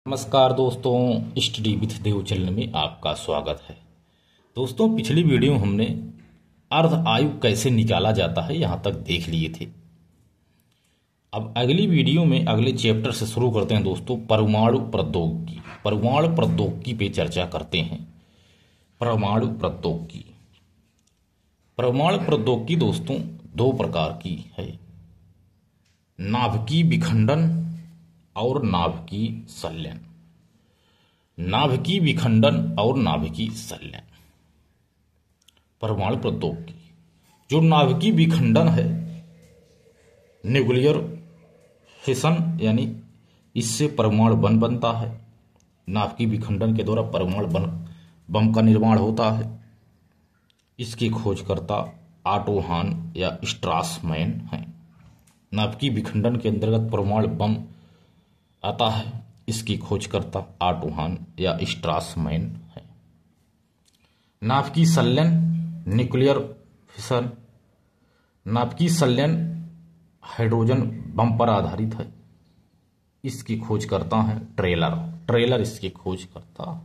नमस्कार दोस्तों, study with Dev channel में आपका स्वागत है। दोस्तों, पिछली वीडियो में हमने अर्ध आयु कैसे निकाला जाता है यहां तक देख लिए थे। अब अगली वीडियो में अगले चैप्टर से शुरू करते हैं दोस्तों, परमाणु प्रौद्योगिकी। परमाणु प्रौद्योगिकी पे चर्चा करते हैं। परमाणु प्रौद्योगिकी परमाणु प्रौद्योगिकी दोस्तों दो प्रकार की है, नाभिकीय विखंडन और नाभिकीय संलयन। नाभिकीय विखंडन और नाभिकीय संलयन। परमाणु प्रौद्योगिकी जो नाभिकीय विखंडन है, न्यूक्लियर फिशन यानी इससे परमाणु बम बनता है। नाभिकीय विखंडन के द्वारा परमाणु बम का निर्माण होता है। इसकी खोजकर्ता ऑटो हान या स्ट्रासमैन हैं। नाभिकीय विखंडन के अंतर्गत परमाणु बम आता है। इसकी खोजकर्ता ऑटो हान या स्ट्रासमैन है। नाभिकीय संलयन, न्यूक्लियर फिशन। नाभिकीय संलयन हाइड्रोजन बम पर आधारित है। इसकी खोजकर्ता है ट्रेलर इसकी खोजकर्ता।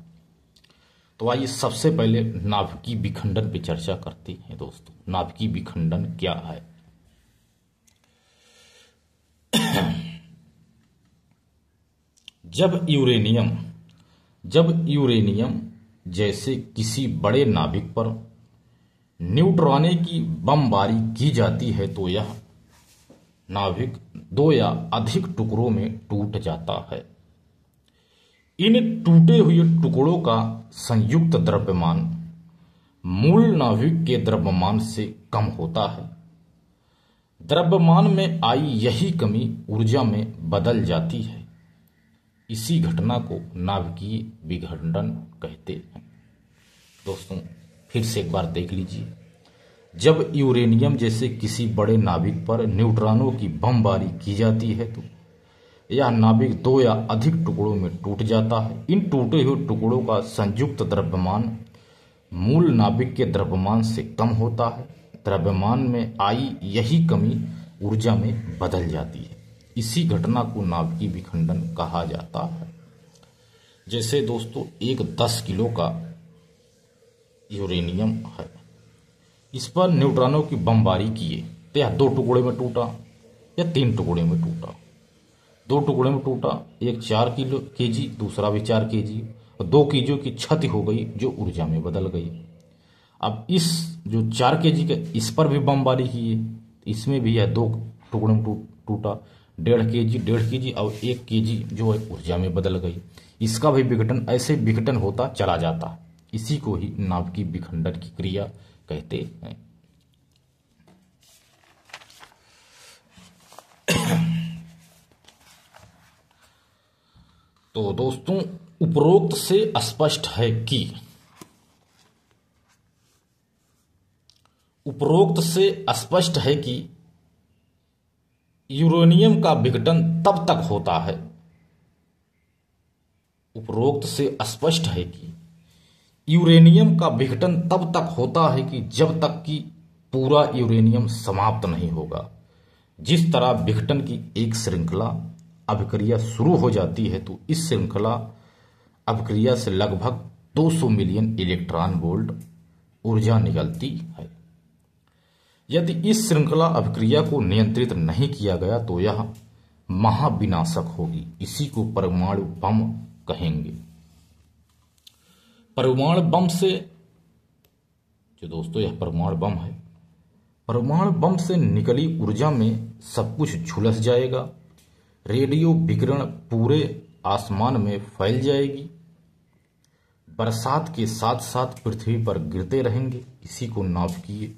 तो आइए सबसे पहले नाभिकीय विखंडन पे चर्चा करते हैं दोस्तों। नाभिकीय विखंडन क्या है? जब यूरेनियम जैसे किसी बड़े नाभिक पर न्यूट्रॉनों की बमबारी की जाती है तो यह नाभिक दो या अधिक टुकड़ों में टूट जाता है। इन टूटे हुए टुकड़ों का संयुक्त द्रव्यमान मूल नाभिक के द्रव्यमान से कम होता है। द्रव्यमान में आई यही कमी ऊर्जा में बदल जाती है। इसी घटना को नाभिकीय विखंडन कहते हैं। दोस्तों फिर से एक बार देख लीजिए। जब यूरेनियम जैसे किसी बड़े नाभिक पर न्यूट्रॉनों की बमबारी की जाती है तो यह नाभिक दो या अधिक टुकड़ों में टूट जाता है। इन टूटे हुए टुकड़ों का संयुक्त द्रव्यमान मूल नाभिक के द्रव्यमान से कम होता है। द्रव्यमान में आई यही कमी ऊर्जा में बदल जाती है। इसी घटना को नाभिकीय विखंडन कहा जाता है। जैसे दोस्तों एक 10 किलो का यूरेनियम है, इस पर न्यूट्रॉनों की बमबारी किए तो यह 2 टुकड़े में टूटा या 3 टुकड़े में टूटा। 2 टुकड़े में टूटा, एक 4 केजी, दूसरा भी 4 केजी, और 2 केजी की क्षति हो गई जो ऊर्जा में बदल गई। अब इस जो 4 केजी के इस पर भी बमबारी की है, इसमें भी यह 2 टुकड़ों में टूटा। 1.5 केजी और 1 केजी जो है ऊर्जा में बदल गई। इसका भी विघटन ऐसे विघटन होता चला जाता है। इसी को ही नाभिकीय विखंडन की क्रिया कहते हैं। तो दोस्तों उपरोक्त से स्पष्ट है कि यूरेनियम का विघटन तब तक होता है। उपरोक्त से स्पष्ट है कि यूरेनियम का विघटन तब तक होता है कि जब तक कि पूरा यूरेनियम समाप्त नहीं होगा। जिस तरह विघटन की एक श्रृंखला अभिक्रिया शुरू हो जाती है तो इस श्रृंखला अभिक्रिया से लगभग 200 मिलियन इलेक्ट्रॉन वोल्ट ऊर्जा निकलती है। यदि इस श्रृंखला अभिक्रिया को नियंत्रित नहीं किया गया तो यह महाविनाशक होगी। इसी को परमाणु बम कहेंगे। परमाणु बम से जो दोस्तों यह परमाणु बम है, परमाणु बम से निकली ऊर्जा में सब कुछ झुलस जाएगा। रेडियो विकिरण पूरे आसमान में फैल जाएगी। बरसात के साथ साथ पृथ्वी पर गिरते रहेंगे। इसी को नाभिकीय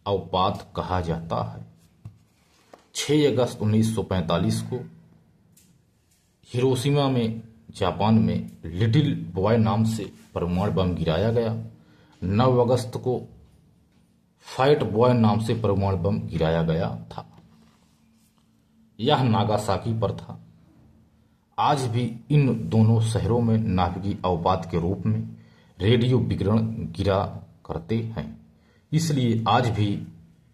अवपात कहा जाता है। 6 अगस्त 1945 को हिरोशिमा में जापान में लिटिल बॉय नाम से परमाणु बम गिराया गया। 9 अगस्त को फाइट बॉय नाम से परमाणु बम गिराया गया था। यह नागासाकी पर था। आज भी इन दोनों शहरों में नाभिकीय अवपात के रूप में रेडियो विकिरण गिरा करते हैं। इसलिए आज भी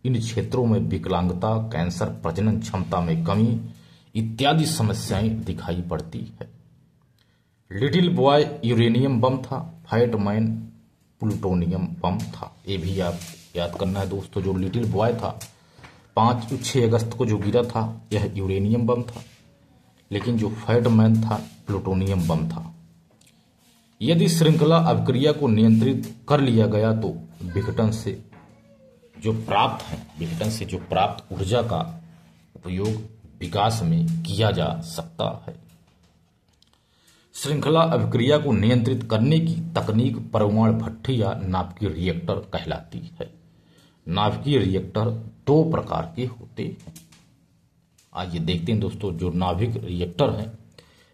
इन क्षेत्रों में विकलांगता, कैंसर, प्रजनन क्षमता में कमी इत्यादि समस्याएं दिखाई पड़ती है। लिटिल बॉय यूरेनियम बम था, फैट मैन प्लूटोनियम बम था। ये भी आप याद करना है दोस्तों। जो लिटिल बॉय था 6 अगस्त को जो गिरा था यह यूरेनियम बम था, लेकिन जो फैट मैन था प्लूटोनियम बम था। यदि श्रृंखला अभिक्रिया को नियंत्रित कर लिया गया तो विघटन से जो प्राप्त ऊर्जा का उपयोग विकास में किया जा सकता है। श्रृंखला अभिक्रिया को नियंत्रित करने की तकनीक परमाणु भट्ठी या नाभिकीय रिएक्टर कहलाती है। नाभिकीय रिएक्टर 2 प्रकार के होते हैं। आइए देखते हैं दोस्तों, जो नाभिक रिएक्टर हैं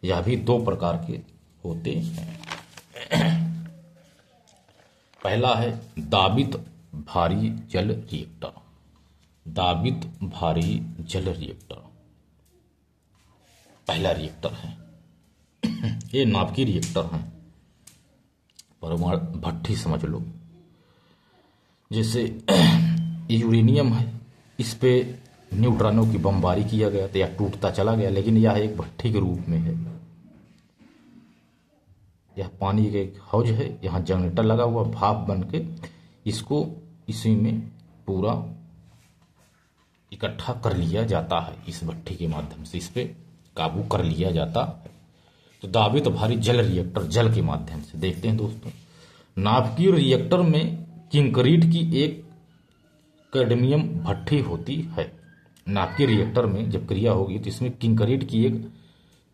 यह भी 2 प्रकार के होते हैं। पहला है दाबित भारी जल रिएक्टर। दाबित भारी जल रिएक्टर पहला रिएक्टर है। ये नाभिकीय रिएक्टर है, परमाणु भट्ठी समझ लो। जैसे यूरेनियम है, इस पे न्यूट्रॉनों की बमबारी किया गया तो यह टूटता चला गया, लेकिन यह एक भट्ठी के रूप में है। यह पानी का एक हौज है, यहाँ जनरेटर लगा हुआ, भाप बन के इसको इसी में पूरा इकट्ठा कर लिया जाता है। इस भट्ठी के माध्यम से इस पे काबू कर लिया जाता है। तो दाबित भारी जल रिएक्टर जल के माध्यम से देखते हैं दोस्तों। नाभिकीय रिएक्टर में कंक्रीट की एक कैडमियम भट्ठी होती है। नाभिकीय रिएक्टर में जब क्रिया होगी तो इसमें कंक्रीट की एक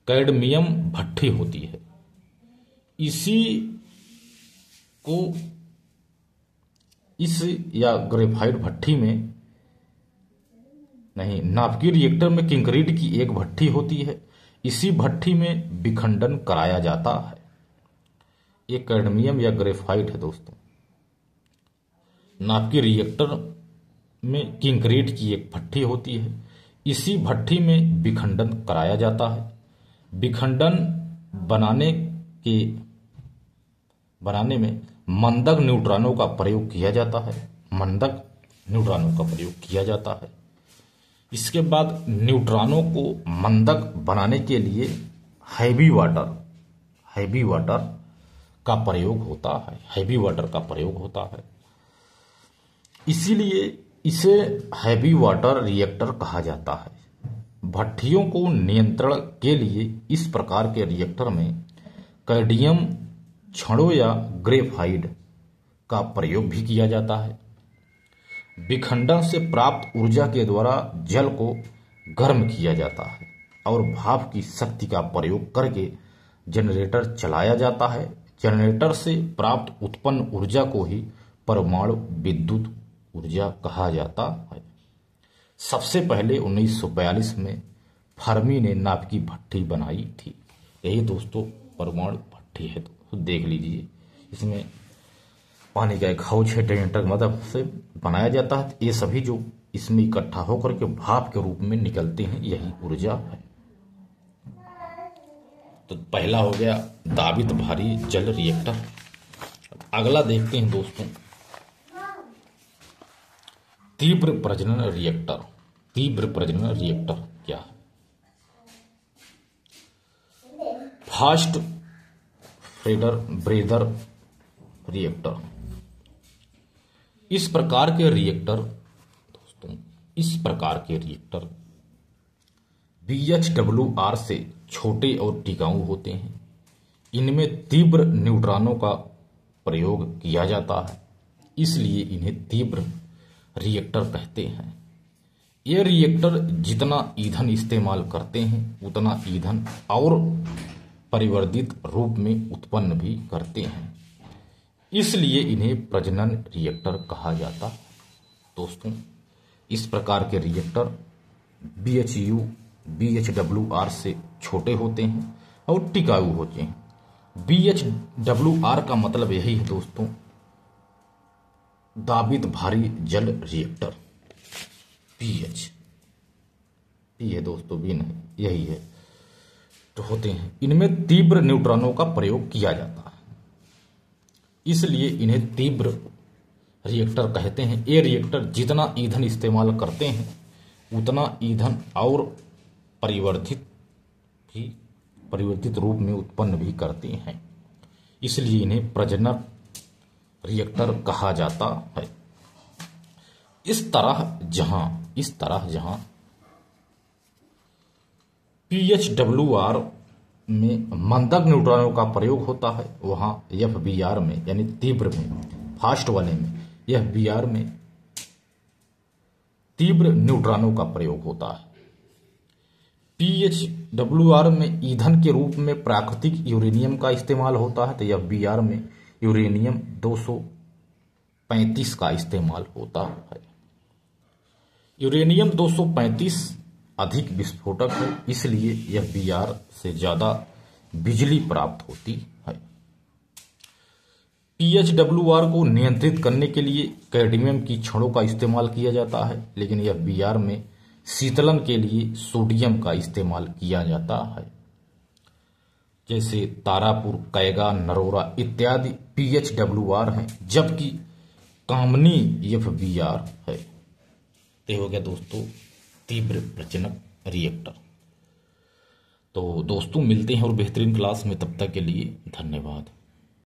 कैडमियम भट्ठी होती है। इसी को इस या ग्रेफाइट भट्ठी में नहीं, नाभिकीय रिएक्टर में कंक्रीट की एक भट्ठी होती है। इसी भट्ठी में विखंडन कराया जाता है। ये कैडमियम या ग्रेफाइट है दोस्तों। नाभिकीय रिएक्टर में कंक्रीट की एक भट्ठी होती है। इसी भट्ठी में विखंडन कराया जाता है। विखंडन बनाने में मंदक न्यूट्रॉनों का प्रयोग किया जाता है। मंदक न्यूट्रॉनों का प्रयोग किया जाता है। इसके बाद न्यूट्रॉनों को मंदक बनाने के लिए हैवी वाटर का प्रयोग होता है। हैवी वाटर का प्रयोग होता है, इसीलिए इसे हैवी वाटर रिएक्टर कहा जाता है। भट्ठियों को नियंत्रण के लिए इस प्रकार के रिएक्टर में कैडमियम छड़ों या ग्रेफाइट का प्रयोग भी किया जाता है। विखंडन से प्राप्त ऊर्जा के द्वारा जल को गर्म किया जाता है और भाप की शक्ति का प्रयोग करके जनरेटर चलाया जाता है। जनरेटर से प्राप्त उत्पन्न ऊर्जा को ही परमाणु विद्युत ऊर्जा कहा जाता है। सबसे पहले 1942 में फर्मी ने नाभिकीय भट्ठी बनाई थी। यही दोस्तों परमाणु भट्ठी है, तो देख लीजिए। इसमें पानी का एक हौज है, जनरेटर की मदद से बनाया जाता है। ये सभी जो इसमें इकट्ठा होकर के भाप के रूप में निकलते हैं, यही ऊर्जा है। तो पहला हो गया दाबित भारी जल रिएक्टर। अगला देखते हैं दोस्तों, तीव्र प्रजनन रिएक्टर। तीव्र प्रजनन रिएक्टर क्या है? Fast breeder reactor. इस प्रकार के रिएक्टर VHWR से छोटे और टिकाऊ होते हैं। इनमें तीव्र न्यूट्रॉनों का प्रयोग किया जाता है, इसलिए इन्हें तीव्र रिएक्टर कहते हैं। ये रिएक्टर जितना ईंधन इस्तेमाल करते हैं उतना ईंधन और परिवर्धित रूप में उत्पन्न भी करते हैं, इसलिए इन्हें प्रजनन रिएक्टर कहा जाता है। दोस्तों, इस प्रकार के रिएक्टर VHWR से छोटे होते हैं और टिकाऊ होते हैं। VHWR का मतलब यही है दोस्तों, दाबित भारी जल रिएक्टर। PH ये है दोस्तों, भी नहीं, यही है। तो होते हैं, इनमें तीव्र न्यूट्रॉनों का प्रयोग किया जाता है, इसलिए इन्हें तीव्र रिएक्टर कहते हैं। ये रिएक्टर जितना ईंधन इस्तेमाल करते हैं उतना ईंधन और परिवर्धित भी परिवर्तित रूप में उत्पन्न भी करती हैं, इसलिए इन्हें प्रजनन रिएक्टर कहा जाता है। इस तरह जहां PHWR में मंदक न्यूट्रॉनों का प्रयोग होता है, वहां FBR में यानी तीव्र में, फास्ट वाले में, FBR में तीव्र न्यूट्रॉनों का प्रयोग होता है। PHWR में ईंधन के रूप में प्राकृतिक यूरेनियम का इस्तेमाल होता है, तो FBR में यूरेनियम 235 का इस्तेमाल होता है। यूरेनियम 235 अधिक विस्फोटक है, इसलिए FBR से ज्यादा बिजली प्राप्त होती है। PHWR को नियंत्रित करने के लिए कैडमियम की छड़ों का इस्तेमाल किया जाता है, लेकिन FBR में शीतलन के लिए सोडियम का इस्तेमाल किया जाता है। जैसे तारापुर, कैगा, नरोरा इत्यादि PHWR हैं, जबकि कामनी FBR है। तो हो गया दोस्तों तीव्र प्रजनक रिएक्टर। तो दोस्तों मिलते हैं और बेहतरीन क्लास में, तब तक के लिए धन्यवाद।